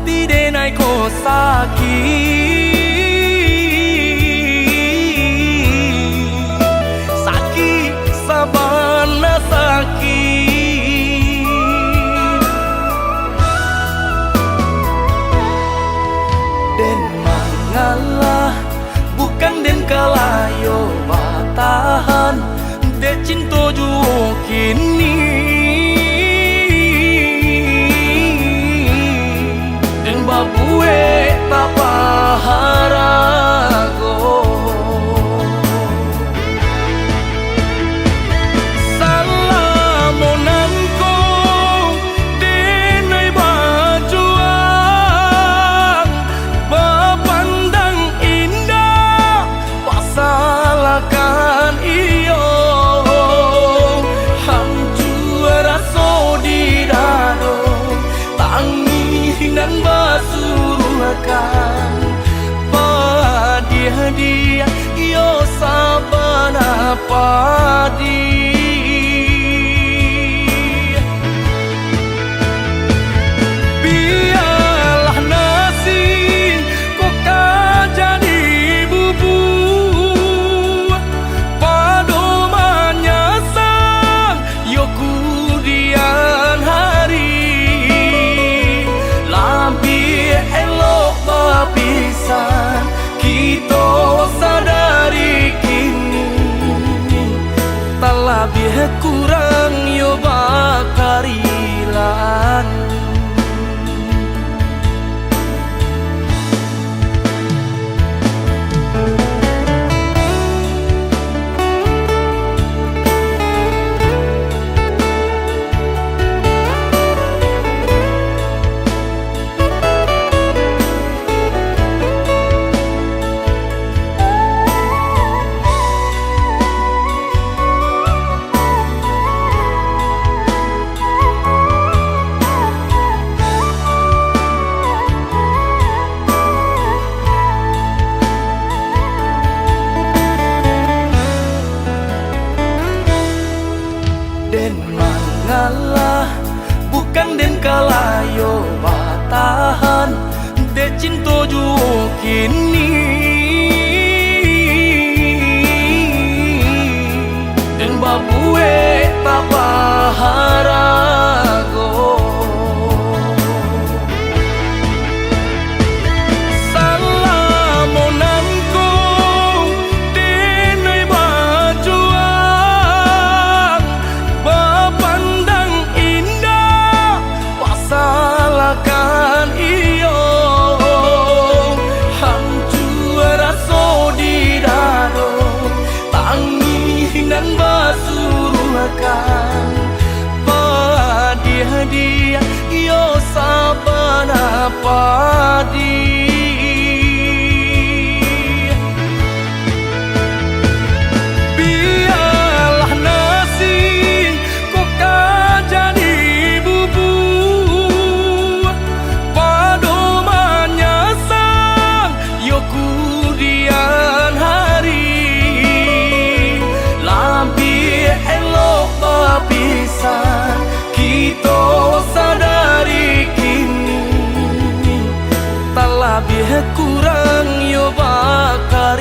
pasti denai ko sakit sabana sakit den mangalah bukan den kalayo batahan de cinta juo kini den babue tapaharago salamonanko denai bajuang bapandang indah pasalakan iyo dan basuruhkan padia yo sabana padi biarlah nasi kok jadi bubu padomanya sang yo kudian hari elok bapisan kita sadari kini tak lebih kurang yo bakarilan den mangalah bukan den kalayo batahan de cinta juo kini den babue tapaharago salamonanko denai bajuang bapandang indah pasalakan iyo hancur rasa di dado tangis dan basuruhkan padia yo sabana padi biarlah nasi kok jadi bubu padomanya sang yo kudian hari lebih elok bapisan kita sadari kini tak lebih kurang yo bakarilan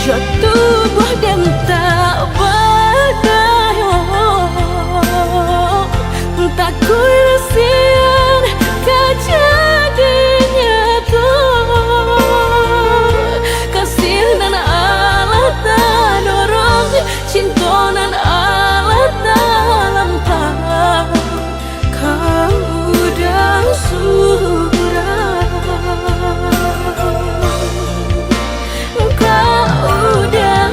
jatuh buah dan tak berdaya. Tak kurasian kejadiannya tuh kasih dan Allah tak dorong, cinta dan Allah tak lampau. Kau udah surah, kau udah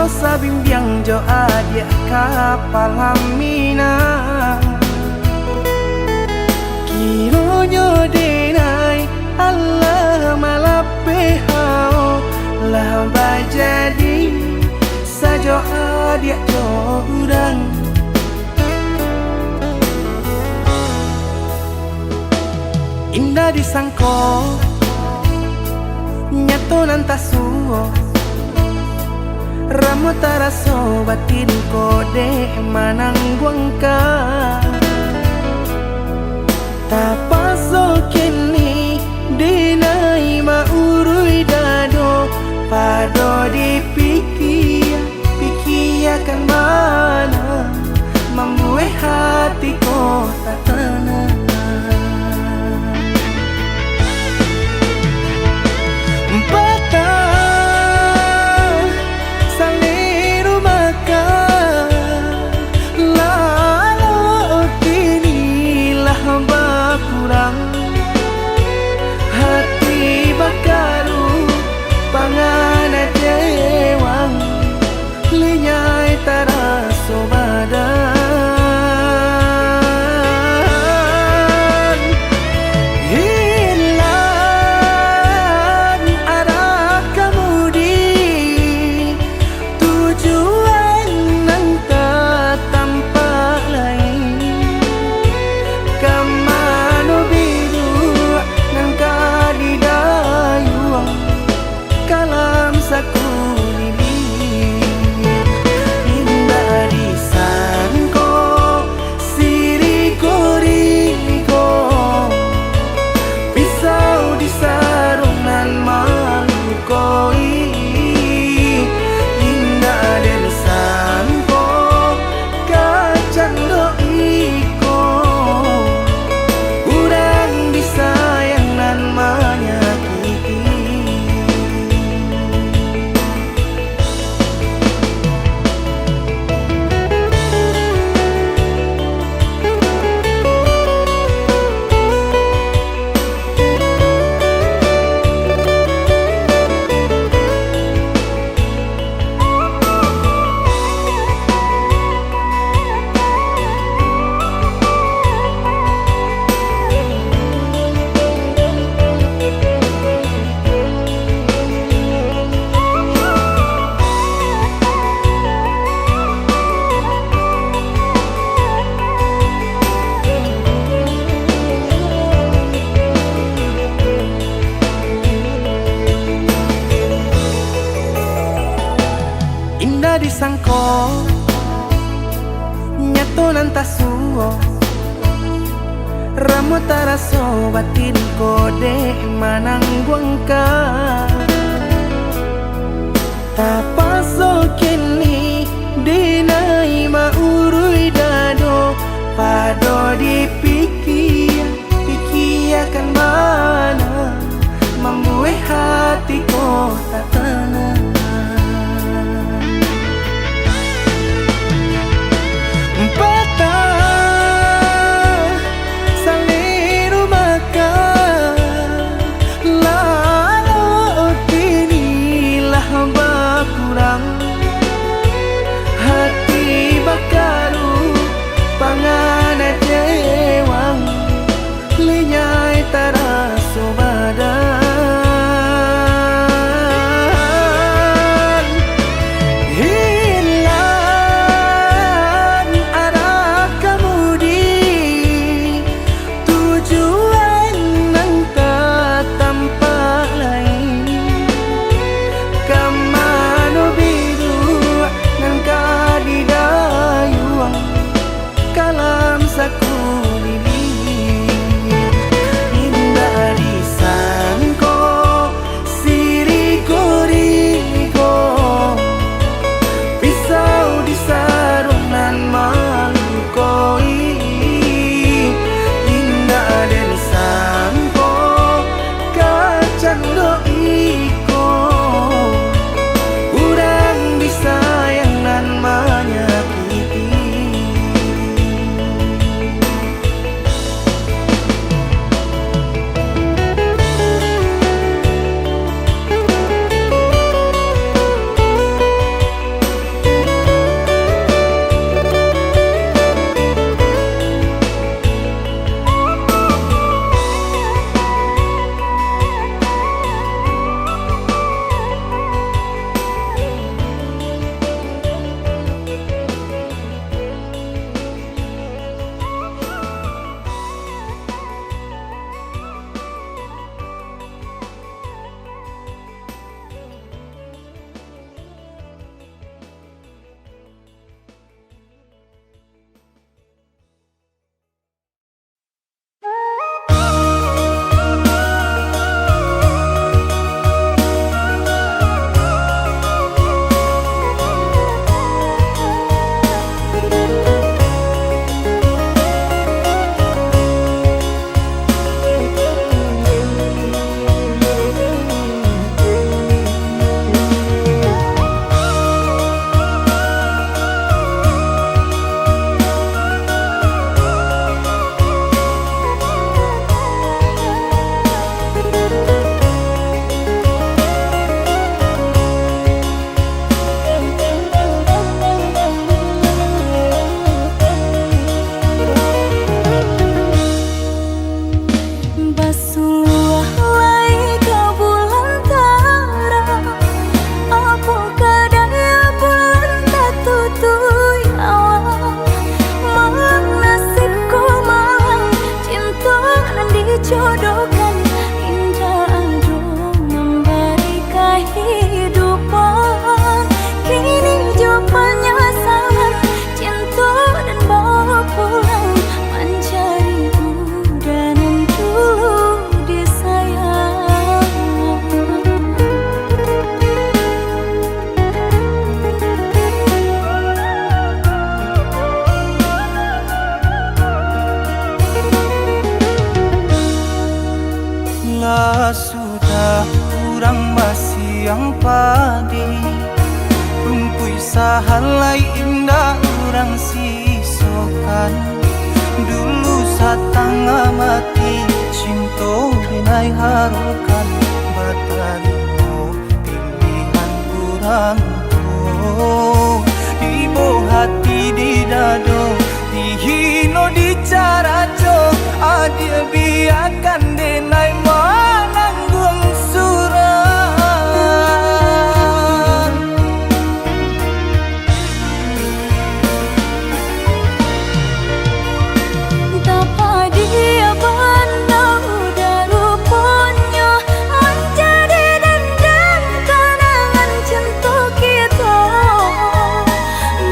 Kalau sabimbiang jo adia kapal hamina Kironyo denai Allah malape hao lah bajadi sajo adia jo urang Indah disangko nyato nantasuo Ramo taraso batin kode manang guangka Tapaso kini dinai maurui dado Pado dipikia kan mana Membuat hatiku tak tenang Hati bakaru pangana jewang Linyai taraso badan Hilang arah kemudi Tujuan nang tak tampak lain Kamano biru nang kadidayuang Kalam saku lilir Indah disangko siriko-riko Pisau di sarungan malukoi Indah disangko kacang doiko Urang disayang nan menyakiti Indah disangko nyato nantasuo Ramo taraso batin kode manang guangka Tapaso kini dinai maurui dado Pado dipikia kan mana Membuat hatiku tak tenang Hati bakaru pangana jewang Linyai taraso badan Hilang arah kemudi Tujuan nang tak tampak lain Kamano biru nang kadidayuang Kala sahalai indah orang sisokan. Dulu satanga mati cinta binai harukan. Batarimo pilihan kurang tuh. Ibu hati di dado, dihino di caraco. Adil biarkan denai mananggung surat. Tapa dia pandang daruponya menjadi dendam kenangan cinta kita.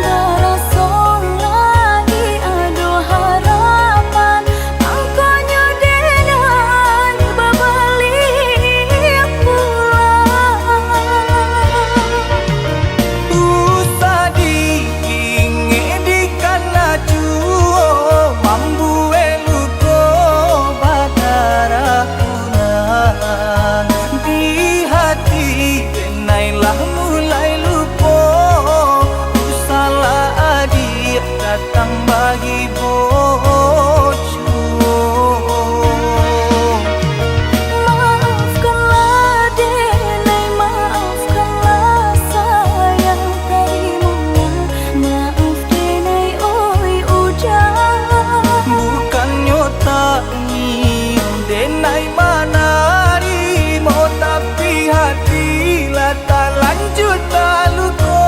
Darasa lagi adu harapan angkonya denai babalik pulang. Usah diinge di kana juo mambu eluko badara kurang. Di hati denailah mulai lupo. Usalah adik datang bagi bojo. Maafkanlah denai, maafkanlah sayang tadimunya. Maaf denai oi ujang. Bukannya tak nyium denai mana rimo, tapi hati lah tak lanjut tak luko.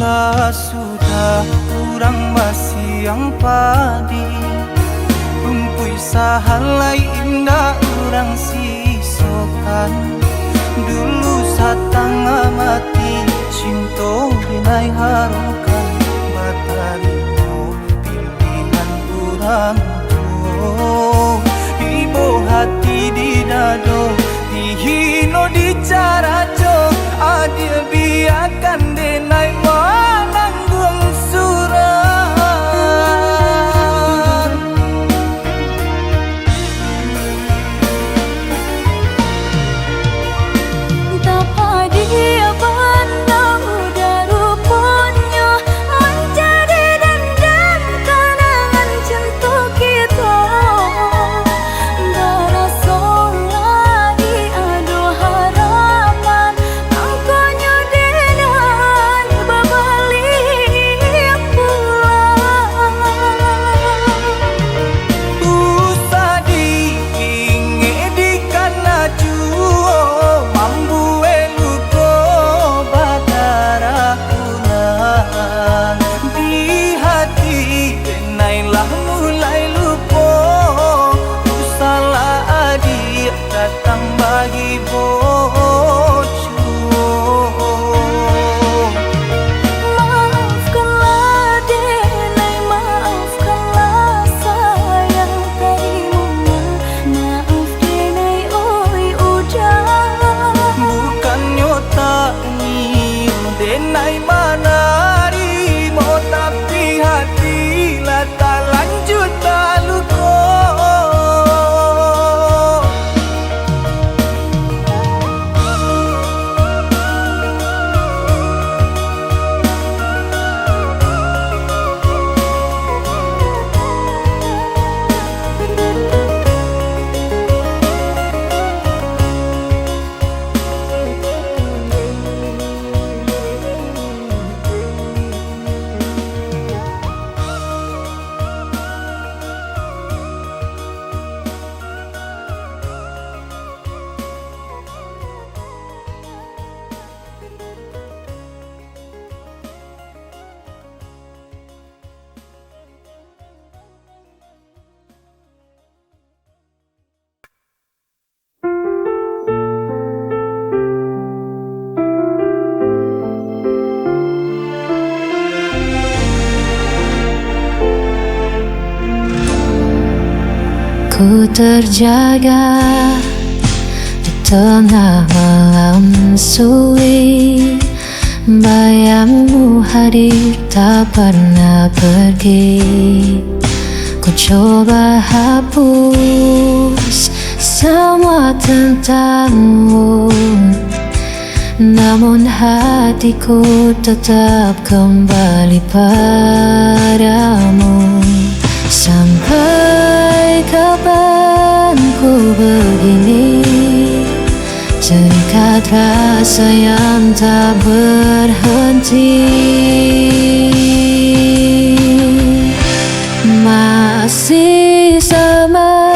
Lah sudah kurang masih yang padi. Rumpui sahalai indah orang sisokan. Dulu satanga mati cinta binai harukan. Batarimo pilihan kurang tuh. Ibu hati di dado, dihino di caraco. Adil biarkan denai mananggung surat. Tapa dia pandang daruponya menjadi dendam kenangan cinta kita. Darasa ku terjaga di tengah malam sulit. Bayangmu hadir tak pernah pergi. Ku coba hapus semua tentangmu, namun hatiku tetap kembali padamu. Sampai kapan ku begini, terikat rasa yang tak berhenti. Masih sama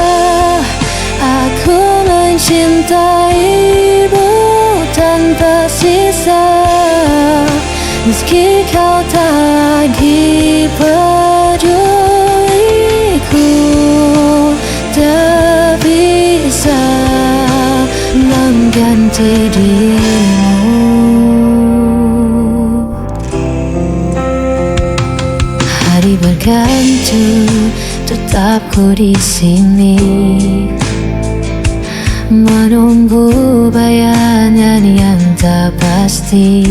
aku mencintaimu tanpa sisa, meski kau tak lagi peduliku. Tak bisa mengganti dirimu. Hari berganti, tetap ku di sini, menunggu bayangan yang tak pasti.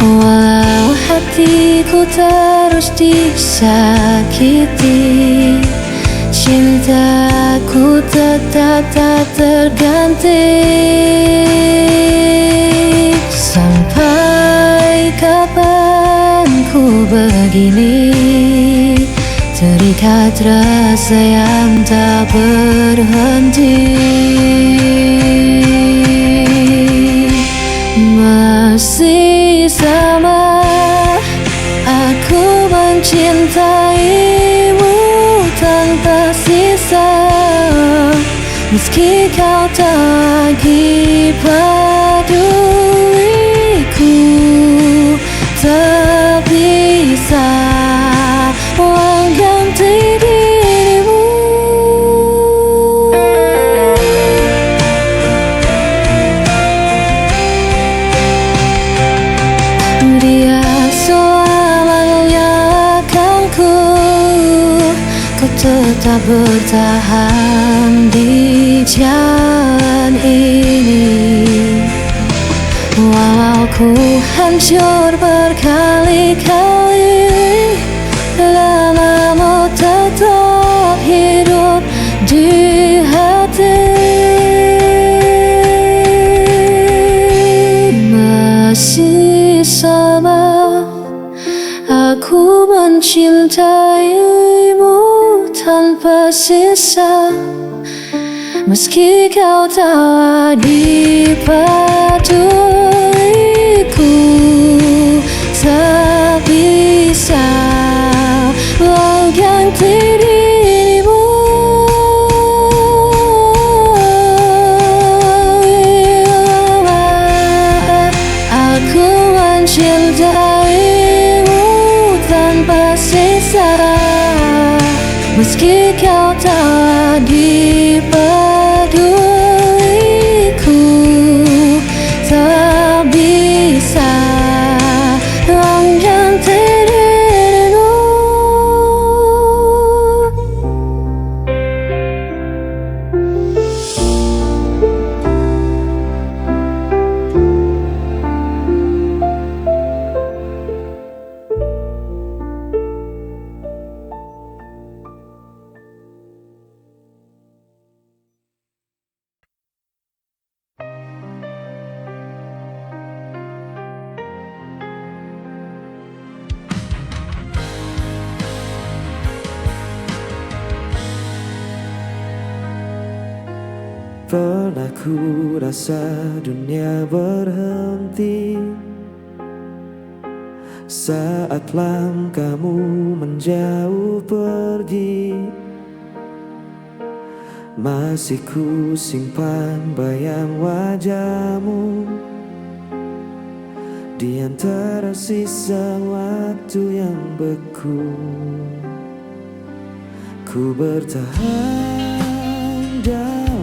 Walau hatiku terus disakiti, cintaku tetap tak terganti. Sampai kapan ku begini, terikat rasa yang tak berhenti. Masih sama aku mencintaimu tanpa sisa, meski kau tak lagi peduliku. Tak bisa mengganti dirimu. Dia selamanya akan ku tetap bertahan di jalan ini. Walau ku hancur berkali-kali, lamamu tetap hidup di hati. Masih sama aku mencintaimu tanpa sisa, meski kau tak lagi peduliku. Tak bisa mengganti dirimu. Aku mencintaimu tanpa sisa, meski kau tak lagi peduliku. Tak bisa mengganti dirimu. Pernah ku rasa dunia berhenti saat langkahmu menjauh pergi. Masih ku simpan bayang wajahmu di antara sisa waktu yang beku. Ku bertahan dalam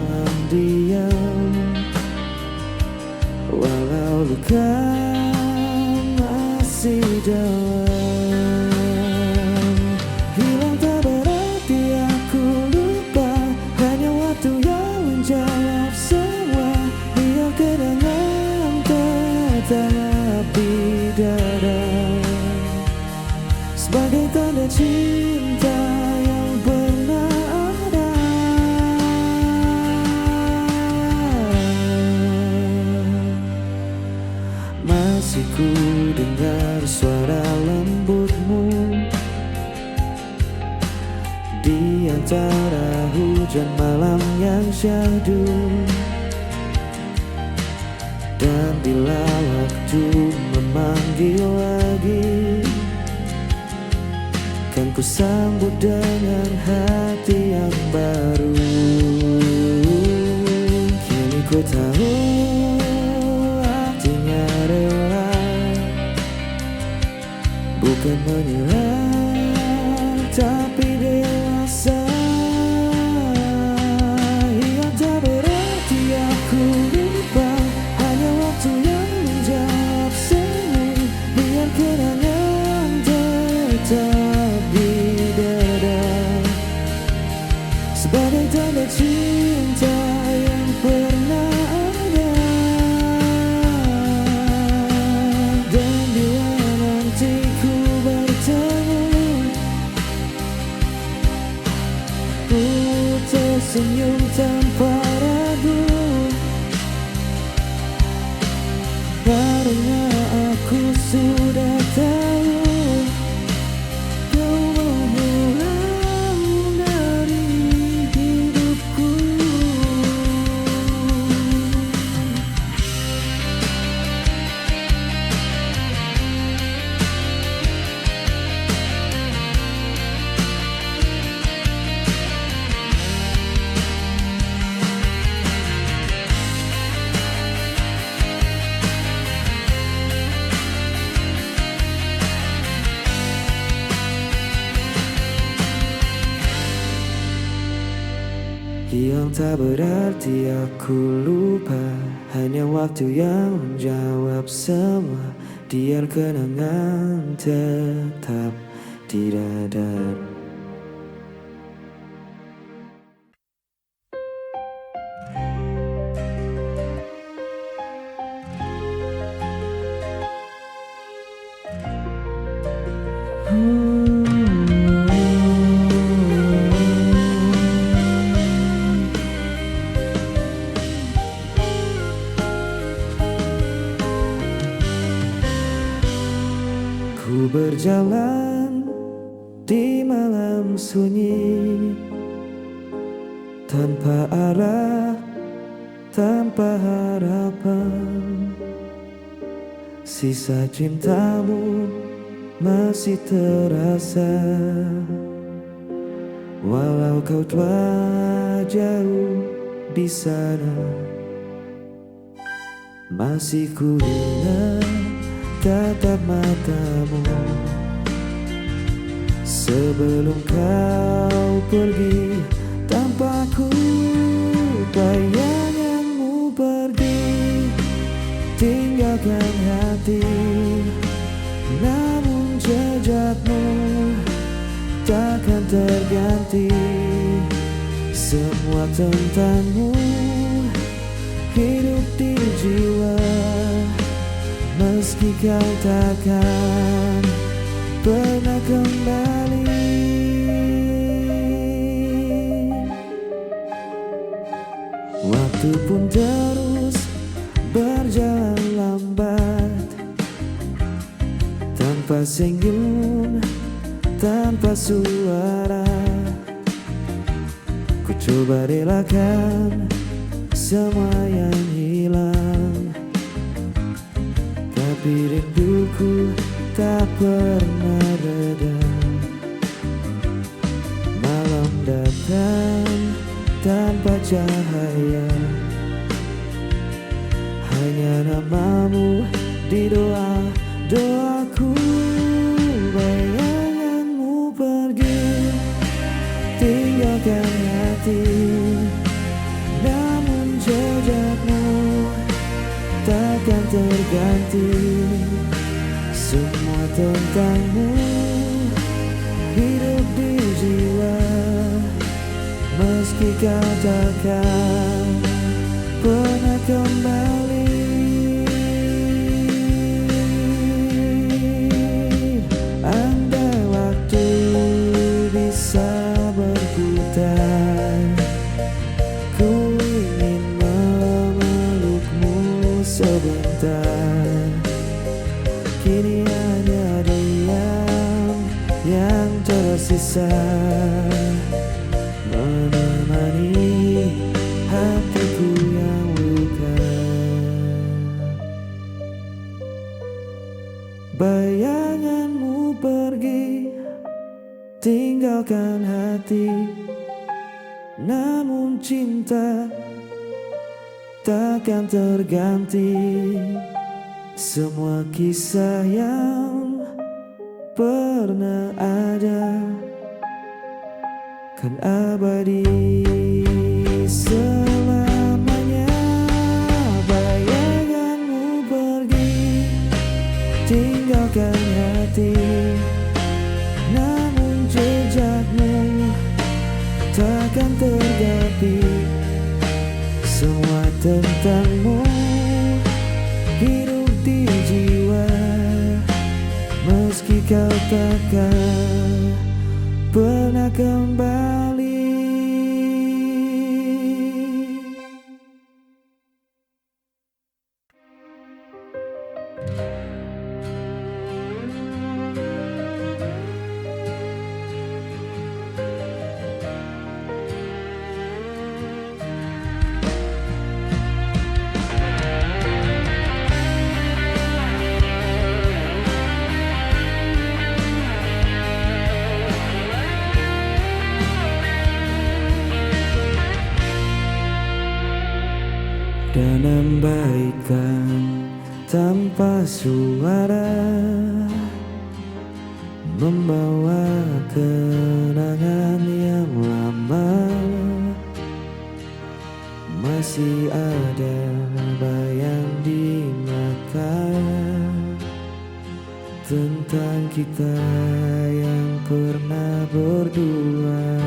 diam, walau luka masih dalam. Hilang tak berarti tetap di dada, sebagai tanda cinta yang pernah ada. Masih ku dengar suara lembutmu di antara hujan malam yang syahdu. Dan bila waktu memanggil lagi, kan ku sambut dengan hati yang baru. Kini ku tahu artinya rela, bukan menyerah tapi dewasa. Yang tak berarti aku lupa, hanya waktu yang menjawab semua. Biar kenangan tetap di dada, sebagai tanda cinta yang pernah ada. Dan bila nanti ku bertemu, ku tersenyum tanpa ragu, karena aku sudah tahu kau menghilang dari hidupku. Yang tak berarti aku lupa, hanya waktu yang menjawab semua. Biar kenangan tetap di dada. Ku berjalan di malam sunyi, tanpa arah, tanpa harapan. Sisa cintamu masih terasa, walau kau telah jauh di sana. Masih ku ingat tatap matamu sebelum kau pergi tanpa ku. Bayanganmu pergi tinggalkan hati, namun jejakmu takkan terganti. Semua tentangmu hidup di jiwa, meski kau takkan pernah kembali. Waktu pun terus berjalan lambat, tanpa senyum, tanpa suara. Ku coba relakan semua yang hilang, tapi rinduku tak pernah reda. Malam datang tanpa cahaya, hanya namamu di doaku. Bayanganmu pergi tinggalkan hati, namun jejakmu takkan terganti. Semua tentangmu hidup di jiwa, meski kau takkan pernah kembali. kita. Kini hanya diam yang tersisa, menemani hatiku yang luka. Bayanganmu pergi, tinggalkan hati, namun cinta takkan terganti. Semua kisah yang pernah ada kan abadi selamanya. Bayanganmu pergi, tinggalkan hati, namun jejakmu takkan terganti. Semua tentangmu hidup di jiwa, meski kau takkan pernah kembali. Dan ambaikan tanpa suara, membawa kenangan yang lama. Masih ada bayang di mata tentang kita yang pernah berdua.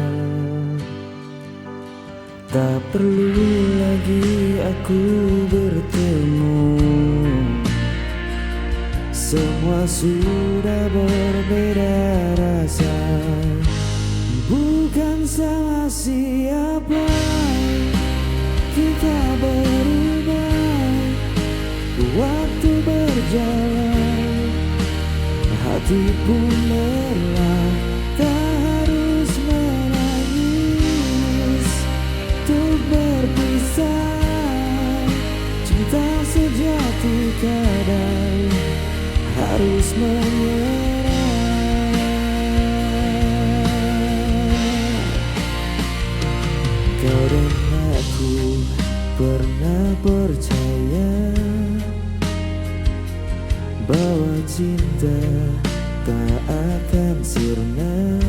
Tak perlu lagi aku bertemu, semua sudah berbeda rasa. Bukan salah siapa, kita berubah. Waktu berjalan, hati pun lelah. Tak harus menangis untuk berpisah. Cinta sejati kadang harus menyerah. Kau dan aku pernah percaya bahwa cinta tak akan sirna.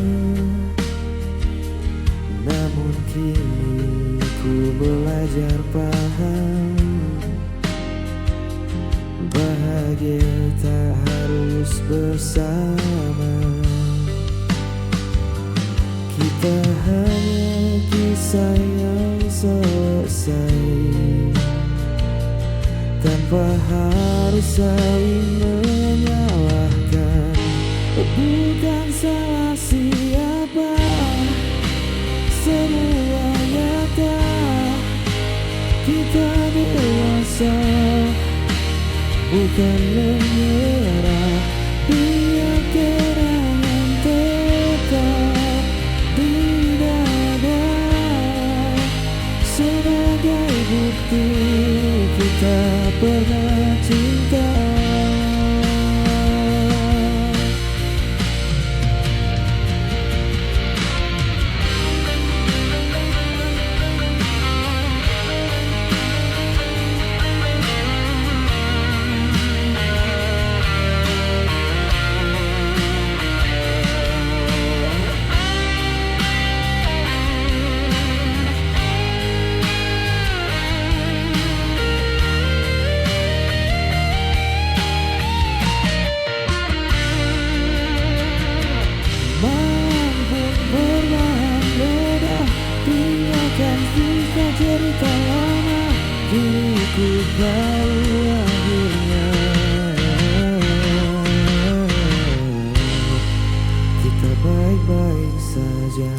Namun kini ku belajar paham, bahagia tak harus bersama. Kita hanya kisah yang selesai, tanpa harus saling menyalahkan. Bukan salah siapa, semua nyata. Kita dewasa, bukan menyerah. Biar kenangan tetap di dada, sebagai bukti kita pernah cinta. Cerita lama diriku tahu akhirnya kita baik-baik saja.